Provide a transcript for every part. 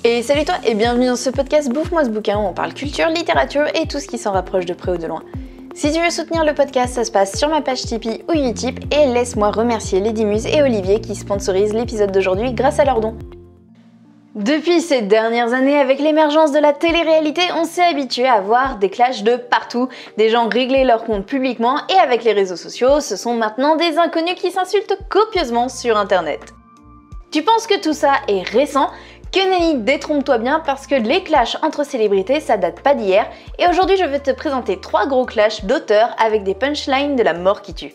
Et salut toi et bienvenue dans ce podcast Bouffe-moi ce bouquin où on parle culture, littérature et tout ce qui s'en rapproche de près ou de loin. Si tu veux soutenir le podcast, ça se passe sur ma page Tipeee ou Utip et laisse-moi remercier Lady Muse et Olivier qui sponsorisent l'épisode d'aujourd'hui grâce à leurs dons. Depuis ces dernières années, avec l'émergence de la télé-réalité, on s'est habitué à voir des clashs de partout, des gens régler leurs comptes publiquement et avec les réseaux sociaux, ce sont maintenant des inconnus qui s'insultent copieusement sur internet. Tu penses que tout ça est récent ? Que nenni, détrompe-toi bien parce que les clashs entre célébrités ça date pas d'hier et aujourd'hui je vais te présenter 3 gros clashs d'auteurs avec des punchlines de la mort qui tue.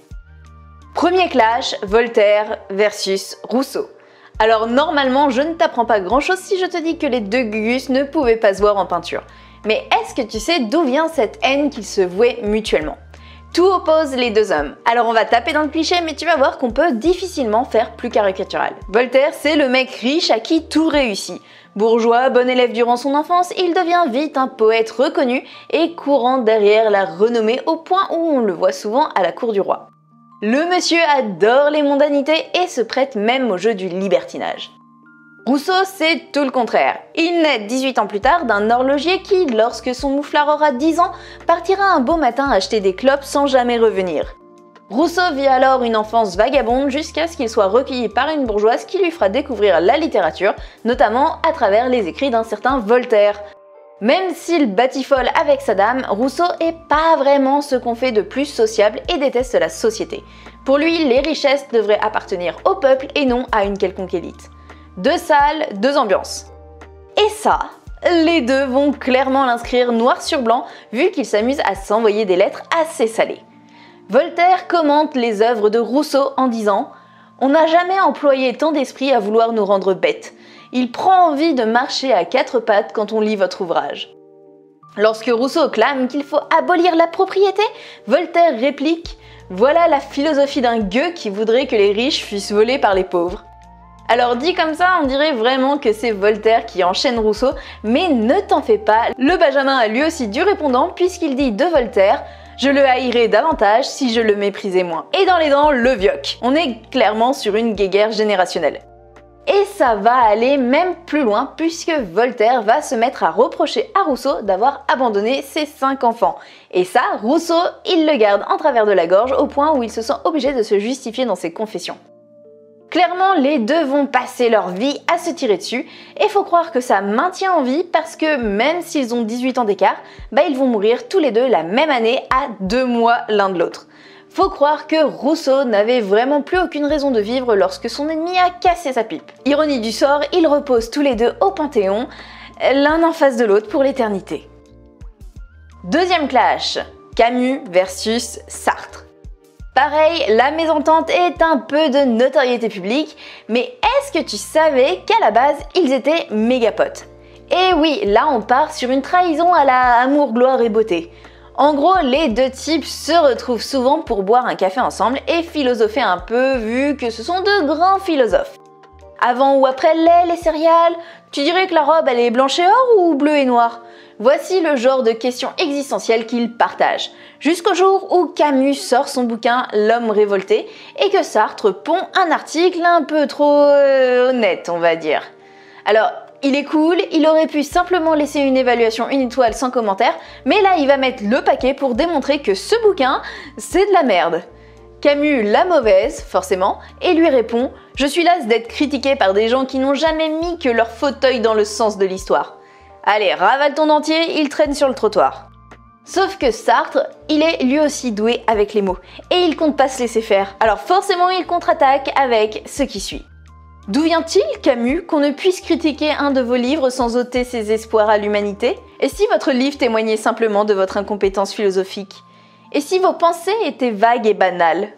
Premier clash, Voltaire versus Rousseau. Alors normalement je ne t'apprends pas grand chose si je te dis que les deux Gugus ne pouvaient pas se voir en peinture. Mais est-ce que tu sais d'où vient cette haine qu'ils se vouaient mutuellement ? Tout oppose les deux hommes. Alors on va taper dans le cliché, mais tu vas voir qu'on peut difficilement faire plus caricatural. Voltaire, c'est le mec riche à qui tout réussit. Bourgeois, bon élève durant son enfance, il devient vite un poète reconnu et courant derrière la renommée au point où on le voit souvent à la cour du roi. Le monsieur adore les mondanités et se prête même au jeu du libertinage. Rousseau, c'est tout le contraire. Il naît 18 ans plus tard d'un horloger qui, lorsque son mouflard aura 10 ans, partira un beau matin acheter des clopes sans jamais revenir. Rousseau vit alors une enfance vagabonde jusqu'à ce qu'il soit recueilli par une bourgeoise qui lui fera découvrir la littérature, notamment à travers les écrits d'un certain Voltaire. Même s'il batifole avec sa dame, Rousseau est pas vraiment ce qu'on fait de plus sociable et déteste la société. Pour lui, les richesses devraient appartenir au peuple et non à une quelconque élite. 2 salles, 2 ambiances. Et ça, les deux vont clairement l'inscrire noir sur blanc vu qu'ils s'amusent à s'envoyer des lettres assez salées. Voltaire commente les œuvres de Rousseau en disant « On n'a jamais employé tant d'esprit à vouloir nous rendre bêtes. Il prend envie de marcher à 4 pattes quand on lit votre ouvrage. » Lorsque Rousseau clame qu'il faut abolir la propriété, Voltaire réplique « Voilà la philosophie d'un gueux qui voudrait que les riches fussent volés par les pauvres. » Alors dit comme ça, on dirait vraiment que c'est Voltaire qui enchaîne Rousseau, mais ne t'en fais pas, le Benjamin a lui aussi du répondant puisqu'il dit de Voltaire « Je le haïrais davantage si je le méprisais moins ». Et dans les dents, le vioque. On est clairement sur une guéguerre générationnelle. Et ça va aller même plus loin puisque Voltaire va se mettre à reprocher à Rousseau d'avoir abandonné ses 5 enfants. Et ça, Rousseau, il le garde en travers de la gorge au point où il se sent obligé de se justifier dans ses confessions. Clairement, les deux vont passer leur vie à se tirer dessus et faut croire que ça maintient en vie parce que même s'ils ont 18 ans d'écart, ils vont mourir tous les deux la même année à 2 mois l'un de l'autre. Faut croire que Rousseau n'avait vraiment plus aucune raison de vivre lorsque son ennemi a cassé sa pipe. Ironie du sort, ils reposent tous les deux au Panthéon, l'un en face de l'autre pour l'éternité. Deuxième clash, Camus versus Sartre. Pareil, la mésentente est un peu de notoriété publique, mais est-ce que tu savais qu'à la base, ils étaient méga potes ? Et oui, là on part sur une trahison à la amour, gloire et beauté. En gros, les deux types se retrouvent souvent pour boire un café ensemble et philosopher un peu vu que ce sont de grands philosophes. Avant ou après le lait, les céréales, tu dirais que la robe elle est blanche et or ou bleu et noir ? Voici le genre de questions existentielles qu'ils partagent, jusqu'au jour où Camus sort son bouquin L'homme révolté et que Sartre pond un article un peu trop honnête, on va dire. Alors, il est cool, il aurait pu simplement laisser une évaluation 1 étoile sans commentaire, mais là il va mettre le paquet pour démontrer que ce bouquin, c'est de la merde. Camus, la mauvaise, forcément, et lui répond « Je suis lasse d'être critiqué par des gens qui n'ont jamais mis que leur fauteuil dans le sens de l'histoire. Allez, ravale ton dentier, il traîne sur le trottoir. » Sauf que Sartre, il est lui aussi doué avec les mots, et il compte pas se laisser faire. Alors forcément, il contre-attaque avec ce qui suit. D'où vient-il, Camus, qu'on ne puisse critiquer un de vos livres sans ôter ses espoirs à l'humanité? Et si votre livre témoignait simplement de votre incompétence philosophique? Et si vos pensées étaient vagues et banales?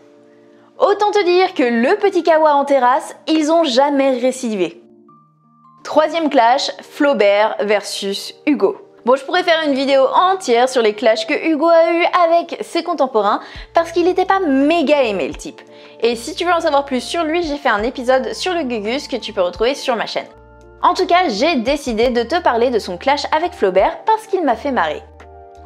Autant te dire que le petit kawa en terrasse, ils ont jamais récidivé. Troisième clash, Flaubert versus Hugo. Bon, je pourrais faire une vidéo entière sur les clashs que Hugo a eu avec ses contemporains parce qu'il n'était pas méga aimé le type. Et si tu veux en savoir plus sur lui, j'ai fait un épisode sur le Gugus que tu peux retrouver sur ma chaîne. En tout cas, j'ai décidé de te parler de son clash avec Flaubert parce qu'il m'a fait marrer.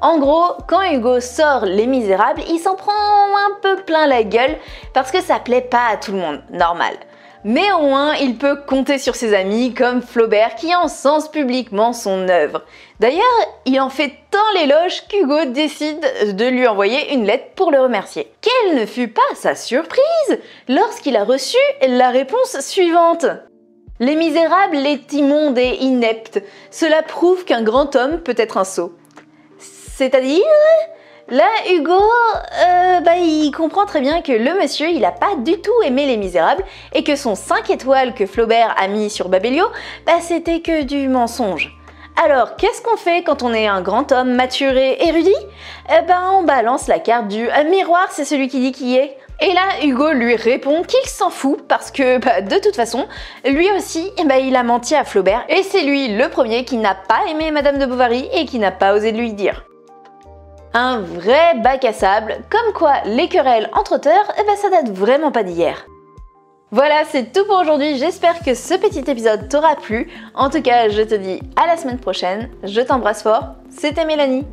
En gros, quand Hugo sort Les Misérables, il s'en prend un peu plein la gueule parce que ça plaît pas à tout le monde, normal. Mais au moins, il peut compter sur ses amis comme Flaubert qui encens publiquement son œuvre. D'ailleurs, il en fait tant l'éloge qu'Hugo décide de lui envoyer une lettre pour le remercier. Quelle ne fut pas sa surprise lorsqu'il a reçu la réponse suivante. Les Misérables est immonde et inepte. Cela prouve qu'un grand homme peut être un sot. C'est-à-dire, là, Hugo, il comprend très bien que le monsieur, il a pas du tout aimé Les Misérables et que son 5 étoiles que Flaubert a mis sur Babelio, c'était que du mensonge. Alors, qu'est-ce qu'on fait quand on est un grand homme mature et érudit? On balance la carte du miroir, c'est celui qui dit qui est. Et là, Hugo lui répond qu'il s'en fout parce que, de toute façon, lui aussi, il a menti à Flaubert et c'est lui le premier qui n'a pas aimé Madame de Bovary et qui n'a pas osé lui dire. Un vrai bac à sable, comme quoi les querelles entre auteurs, ça date vraiment pas d'hier. Voilà, c'est tout pour aujourd'hui, j'espère que ce petit épisode t'aura plu. En tout cas, je te dis à la semaine prochaine, je t'embrasse fort, c'était Mélanie.